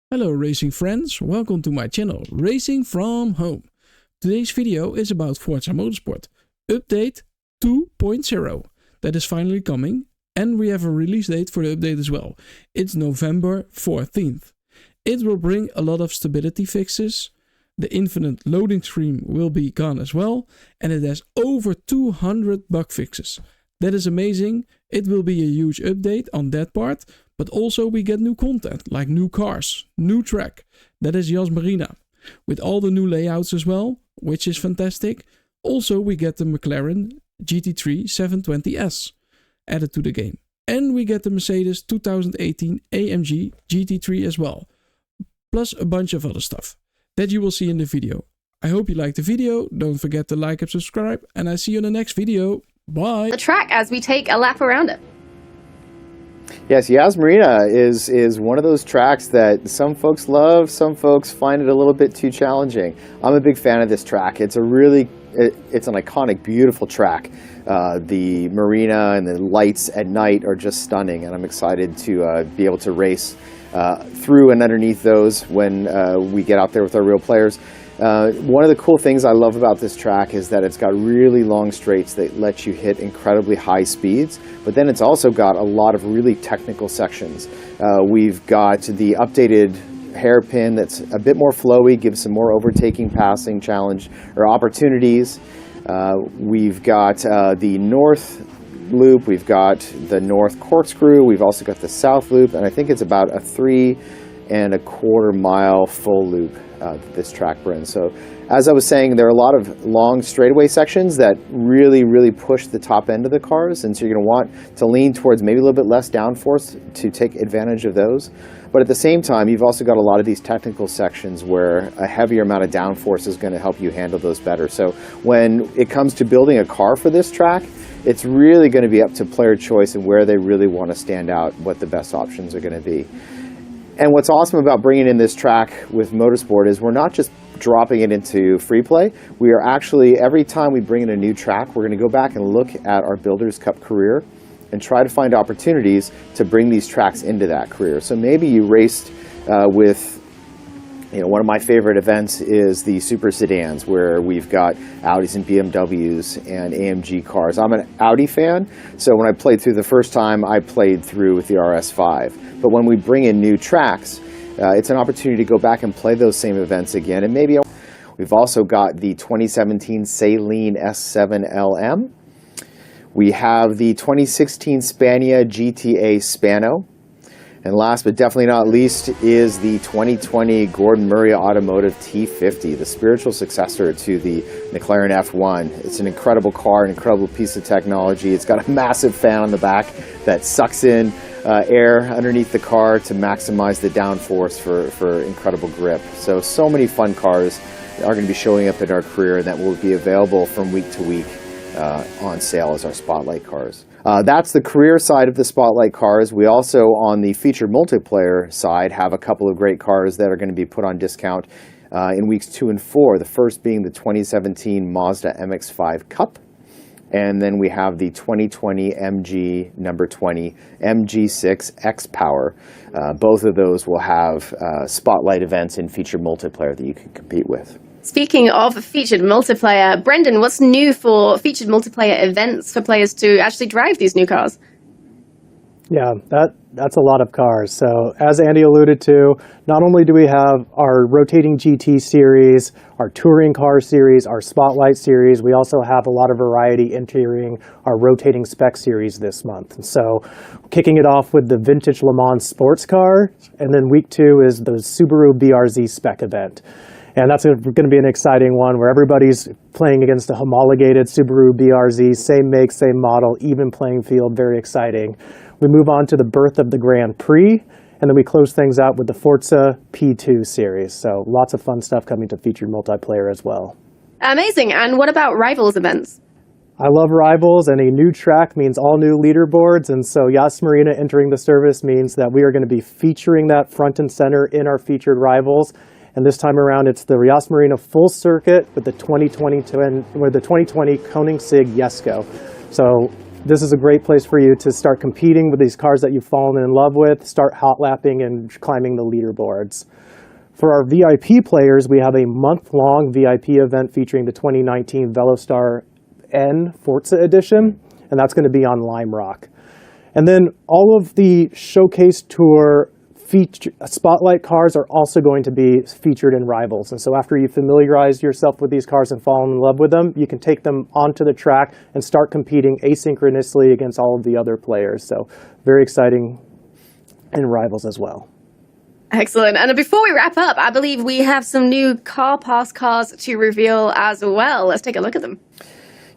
Hello racing friends, welcome to my channel Racing from Home. Today's video is about Forza Motorsport Update 2.0 that is finally coming, and we have a release date for the update as well. It's November 14th. It will bring a lot of stability fixes, the infinite loading screen will be gone as well, and it has over 200 bug fixes. That is amazing. It will be a huge update on that part, but also we get new content like new cars, new track, that is Yas Marina, with all the new layouts as well, which is fantastic. Also we get the McLaren GT3 720S added to the game, and we get the Mercedes 2018 AMG GT3 as well, plus a bunch of other stuff that you will see in the video. I hope you liked the video, don't forget to like and subscribe, and I see you in the next video. Bye! The track as we take a lap around it. Yes, Yas Marina is one of those tracks that some folks love, some folks find it a little bit too challenging. I'm a big fan of this track. It's an iconic, beautiful track. The marina and the lights at night are just stunning, and I'm excited to be able to race through and underneath those when we get out there with our real players. One of the cool things I love about this track is that it's got really long straights that let you hit incredibly high speeds, but then it's also got a lot of really technical sections. We've got the updated hairpin that's a bit more flowy, gives some more overtaking, passing challenge or opportunities. We've got the north loop, we've got the north corkscrew, we've also got the south loop, and I think it's about a 3.25 mile full loop that this track brings. So as I was saying, there are a lot of long straightaway sections that really push the top end of the cars, and so you're going to want to lean towards maybe a little bit less downforce to take advantage of those. But at the same time, you've also got a lot of these technical sections where a heavier amount of downforce is going to help you handle those better. So when it comes to building a car for this track, it's really going to be up to player choice and where they really want to stand out, what the best options are going to be. And what's awesome about bringing in this track with Motorsport is we're not just dropping it into free play. We are actually, every time we bring in a new track, we're going to go back and look at our Builders Cup career and try to find opportunities to bring these tracks into that career. So maybe you raced with, one of my favorite events is the super sedans, where we've got Audis and BMWs and AMG cars. I'm an Audi fan, so when I played through the first time, I played through with the RS5. But when we bring in new tracks, it's an opportunity to go back and play those same events again. And maybe we've also got the 2017 Saleen S7 LM. We have the 2016 Spania GTA Spano. And last but definitely not least is the 2020 Gordon Murray Automotive T50, the spiritual successor to the McLaren F1. It's an incredible car, an incredible piece of technology. It's got a massive fan on the back that sucks in air underneath the car to maximize the downforce for incredible grip. So many fun cars are going to be showing up in our career that will be available from week to week on sale as our Spotlight cars. That's the career side of the Spotlight cars. We also, on the featured multiplayer side, have a couple of great cars that are going to be put on discount in weeks 2 and 4. The first being the 2017 Mazda MX-5 Cup. And then we have the 2020 MG number 20 MG6 X-Power. Both of those will have Spotlight events in featured multiplayer that you can compete with. Speaking of featured multiplayer, Brendan, what's new for featured multiplayer events for players to actually drive these new cars? Yeah, that's a lot of cars. So as Andy alluded to, not only do we have our rotating GT series, our touring car series, our Spotlight series, we also have a lot of variety entering our rotating spec series this month. And so kicking it off with the vintage Le Mans sports car, and then week 2 is the Subaru BRZ spec event. And that's going to be an exciting one where everybody's playing against a homologated Subaru BRZ, same make, same model, even playing field, very exciting. We move on to the birth of the Grand Prix, and then we close things out with the Forza P2 series. So lots of fun stuff coming to featured multiplayer as well. Amazing. And what about Rivals events? I love Rivals, and a new track means all new leaderboards, and so Yas Marina entering the service means that we are going to be featuring that front and center in our featured Rivals. And this time around, it's the Yas Marina full circuit with the 2020 Koenigsegg Jesko. So this is a great place for you to start competing with these cars that you've fallen in love with, start hot lapping and climbing the leaderboards. For our VIP players, we have a month-long VIP event featuring the 2019 Velostar N Forza Edition, and that's going to be on Lime Rock. And then all of the Showcase Tour spotlight cars are also going to be featured in Rivals. And so after you familiarize yourself with these cars and fall in love with them, you can take them onto the track and start competing asynchronously against all of the other players. So very exciting in Rivals as well. Excellent. And before we wrap up, I believe we have some new Car Pass cars to reveal as well. Let's take a look at them.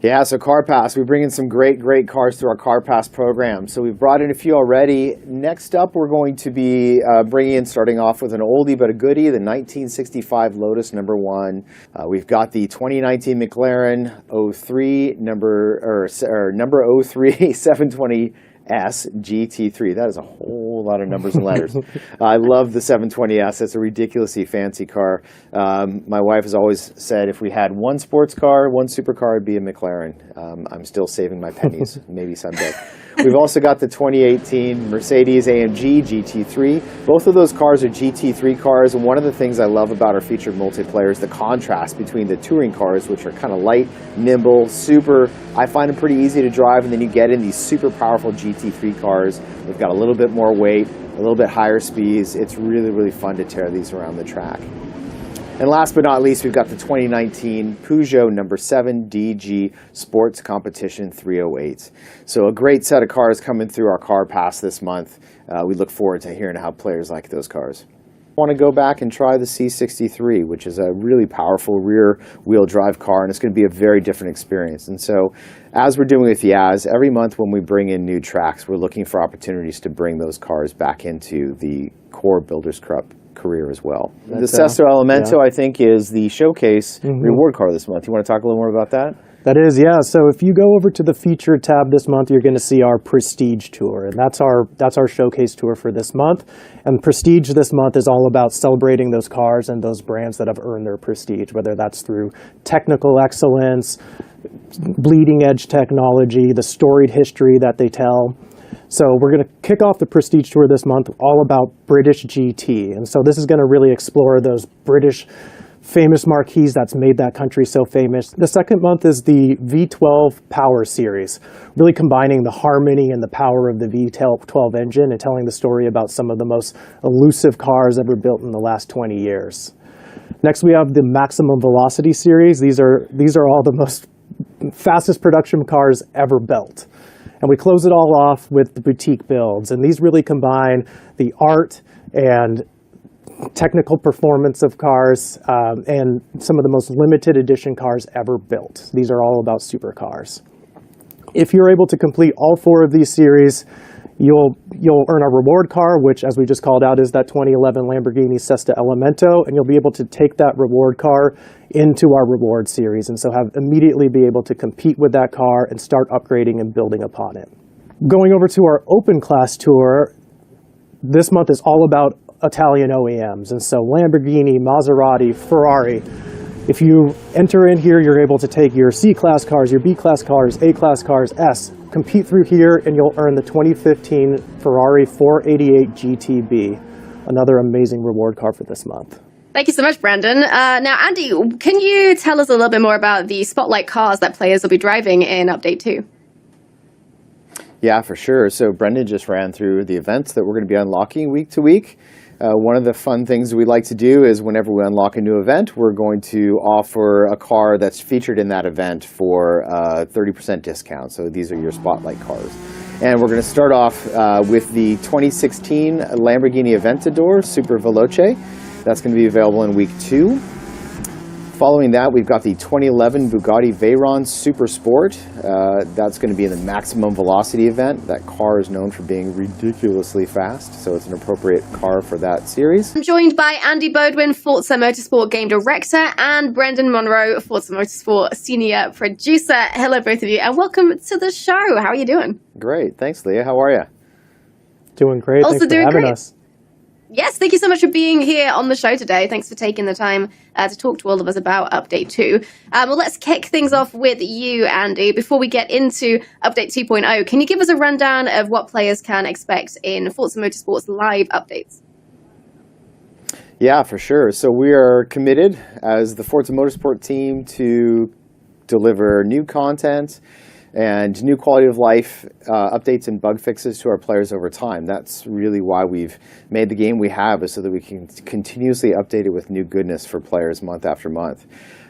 Yeah, so Car Pass, we bring in some great cars through our Car Pass program. So we've brought in a few already. Next up, we're going to be bringing in, starting off with an oldie but a goodie, the 1965 Lotus number 1. We've got the 2019 McLaren 03 number 03 720S GT3. That is a whole lot of numbers and letters. I love the 720S. It's a ridiculously fancy car. My wife has always said if we had one sports car, one supercar, it'd be a McLaren. I'm still saving my pennies, maybe someday. We've also got the 2018 Mercedes-AMG GT3. Both of those cars are GT3 cars, and one of the things I love about our featured multiplayer is the contrast between the touring cars, which are kind of light, nimble, super. I find them pretty easy to drive, and then you get in these super powerful GT3 cars. They've got a little bit more weight, a little bit higher speeds. It's really fun to tear these around the track. And last but not least, we've got the 2019 Peugeot number 7 DG Sports Competition 308. So a great set of cars coming through our Car Pass this month. We look forward to hearing how players like those cars. I want to go back and try the C63, which is a really powerful rear-wheel drive car, and it's going to be a very different experience. And so, as we're doing with Yas, every month when we bring in new tracks, we're looking for opportunities to bring those cars back into the core Builders Cup career as well. The Sesto Elemento, yeah, I think, is the showcase reward car this month. You want to talk a little more about that? That is, yeah. So if you go over to the featured tab this month, you're going to see our Prestige Tour, and that's our showcase tour for this month. And Prestige this month is all about celebrating those cars and those brands that have earned their prestige, whether that's through technical excellence, bleeding edge technology, the storied history that they tell. So we're going to kick off the Prestige Tour this month all about British GT. And so this is going to really explore those British famous marquees that's made that country so famous. The second month is the V12 Power Series, really combining the harmony and the power of the V12 engine and telling the story about some of the most elusive cars ever built in the last 20 years. Next, we have the Maximum Velocity Series. These are all the most fastest production cars ever built. And we close it all off with the boutique builds. And these really combine the art and technical performance of cars and some of the most limited edition cars ever built. These are all about supercars. If you're able to complete all 4 of these series, you'll earn a reward car, which, as we just called out, is that 2011 Lamborghini Sesto Elemento, and you'll be able to take that reward car into our reward series, and so immediately be able to compete with that car and start upgrading and building upon it. Going over to our open class tour, this month is all about Italian OEMs, and so Lamborghini, Maserati, Ferrari. If you enter in here, you're able to take your C-Class cars, your B-Class cars, A-Class cars, S, compete through here, and you'll earn the 2015 Ferrari 488 GTB, another amazing reward car for this month. Thank you so much, Brandon. Now, Andy, can you tell us a little bit more about the spotlight cars that players will be driving in Update 2? Yeah, for sure. So Brendan just ran through the events that we're going to be unlocking week to week. One of the fun things we like to do is whenever we unlock a new event, we're going to offer a car that's featured in that event for a 30% discount. So these are your spotlight cars. And we're going to start off with the 2016 Lamborghini Aventador Super Veloce. That's going to be available in week 2. Following that, we've got the 2011 Bugatti Veyron Super Sport. That's going to be in the Maximum Velocity event. That car is known for being ridiculously fast, so it's an appropriate car for that series. I'm joined by Andy Bodwin, Forza Motorsport Game Director, and Brendan Monroe, Forza Motorsport Senior Producer. Hello, both of you, and welcome to the show. How are you doing? Great. Thanks, Leah. How are you? Doing great. Also Thanks for having us. Yes, thank you so much for being here on the show today. Thanks for taking the time to talk to all of us about Update 2. Well, let's kick things off with you, Andy. Before we get into Update 2.0, can you give us a rundown of what players can expect in Forza Motorsport's live updates? Yeah, for sure. So we are committed as the Forza Motorsport team to deliver new content and new quality of life updates and bug fixes to our players over time. That's really why we've made the game we have, is so that we can continuously update it with new goodness for players month after month.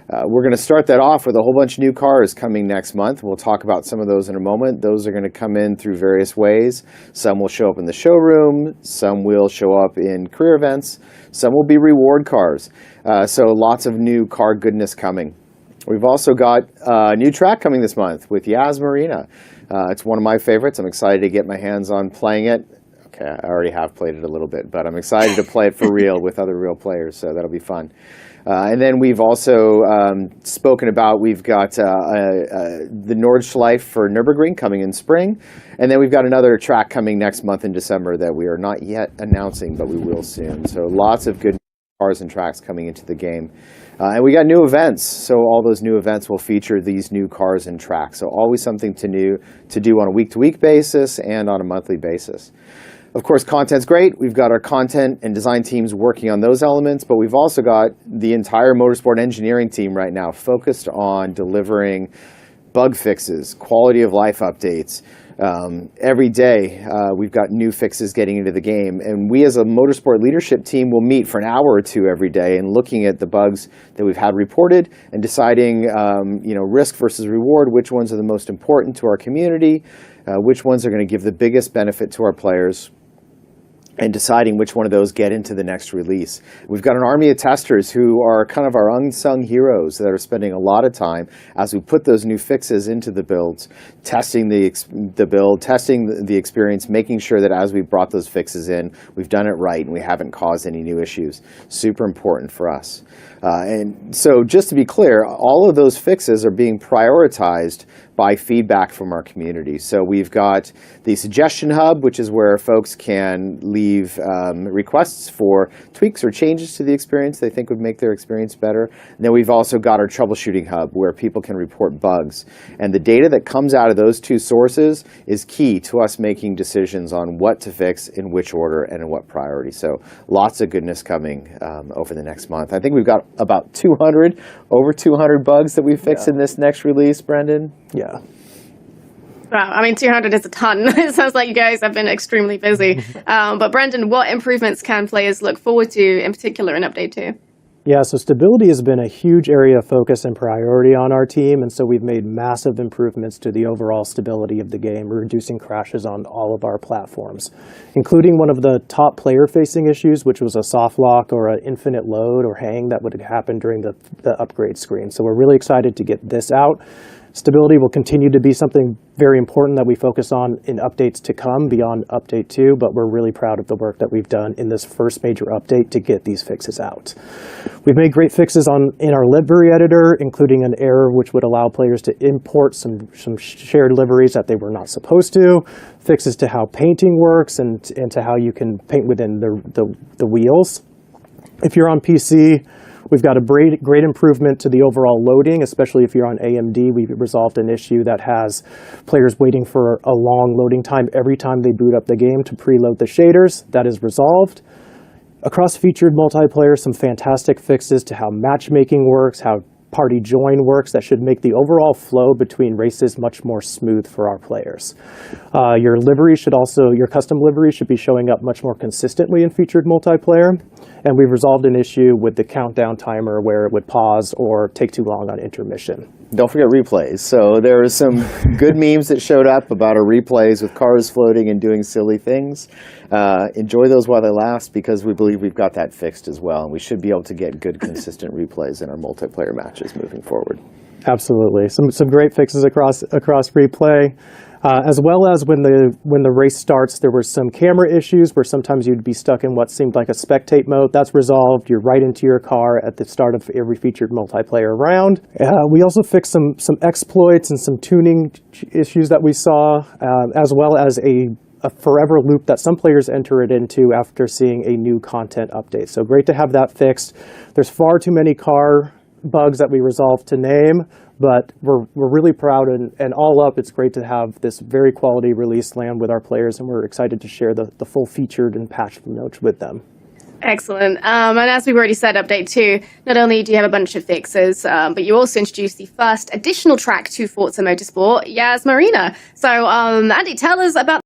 We're going to start that off with a whole bunch of new cars coming next month. We'll talk about some of those in a moment. Those are going to come in through various ways. Some will show up in the showroom, some will show up in career events, some will be reward cars. So lots of new car goodness coming. We've also got a new track coming this month with Yas Marina. It's one of my favorites. I'm excited to get my hands on playing it. Okay, I already have played it a little bit, but I'm excited to play it for real with other real players, so that'll be fun. And then we've also spoken about, we've got the Nordschleife for Nürburgring coming in spring. And then we've got another track coming next month in December that we are not yet announcing, but we will soon. So lots of good cars and tracks coming into the game. And we got new events, so all those new events will feature these new cars and tracks. So always something to do on a week-to-week basis and on a monthly basis. Of course, content's great. We've got our content and design teams working on those elements, but we've also got the entire motorsport engineering team right now focused on delivering bug fixes, quality of life updates. Every day, we've got new fixes getting into the game, and we as a motorsport leadership team will meet for an hour or two every day and looking at the bugs that we've had reported and deciding, risk versus reward, which ones are the most important to our community, which ones are going to give the biggest benefit to our players, and deciding which one of those get into the next release. We've got an army of testers who are kind of our unsung heroes that are spending a lot of time as we put those new fixes into the builds, testing the build, testing the experience, making sure that as we brought those fixes in, we've done it right and we haven't caused any new issues. Super important for us. And so just to be clear, all of those fixes are being prioritized by feedback from our community. So we've got the suggestion hub, which is where folks can leave requests for tweaks or changes to the experience they think would make their experience better. And then we've also got our troubleshooting hub, where people can report bugs. And the data that comes out of those two sources is key to us making decisions on what to fix, in which order, and in what priority. So lots of goodness coming over the next month. I think we've got about over 200 bugs that we fixed in this next release, Brendan. Yeah. Wow, I mean, 200 is a ton. It sounds like you guys have been extremely busy. But Brendan, what improvements can players look forward to in particular in Update 2? Yeah, so stability has been a huge area of focus and priority on our team, and so we've made massive improvements to the overall stability of the game, reducing crashes on all of our platforms, including one of the top player-facing issues, which was a soft lock or an infinite load or hang that would happen during the upgrade screen. So we're really excited to get this out. Stability will continue to be something very important that we focus on in updates to come beyond Update 2, but we're really proud of the work that we've done in this first major update to get these fixes out. We've made great fixes in our livery editor, including an error which would allow players to import some shared liveries that they were not supposed to, fixes to how painting works and to how you can paint within the wheels. If you're on PC, we've got a great improvement to the overall loading, especially if you're on AMD. We've resolved an issue that has players waiting for a long loading time every time they boot up the game to preload the shaders. That is resolved. Across featured multiplayer, some fantastic fixes to how matchmaking works, how party join works that should make the overall flow between races much more smooth for our players. Your custom livery should be showing up much more consistently in featured multiplayer. And we've resolved an issue with the countdown timer where it would pause or take too long on intermission. Don't forget replays. So there are some good memes that showed up about our replays with cars floating and doing silly things. Enjoy those while they last, because we believe we've got that fixed as well. And we should be able to get good, consistent replays in our multiplayer matches moving forward. Absolutely. Some great fixes across replay. As well as when the race starts, there were some camera issues where sometimes you'd be stuck in what seemed like a spectate mode. That's resolved. You're right into your car at the start of every featured multiplayer round. We also fixed some exploits and some tuning issues that we saw, as well as a a forever loop that some players enter it into after seeing a new content update. So great to have that fixed. There's far too many car bugs that we resolved to name, but we're really proud, and all up, it's great to have this very quality release land with our players, and we're excited to share the full featured and patched notes with them. Excellent. And as we've already said, Update 2, not only do you have a bunch of fixes, but you also introduced the first additional track to Forza Motorsport, Yas Marina. So, Andy, tell us about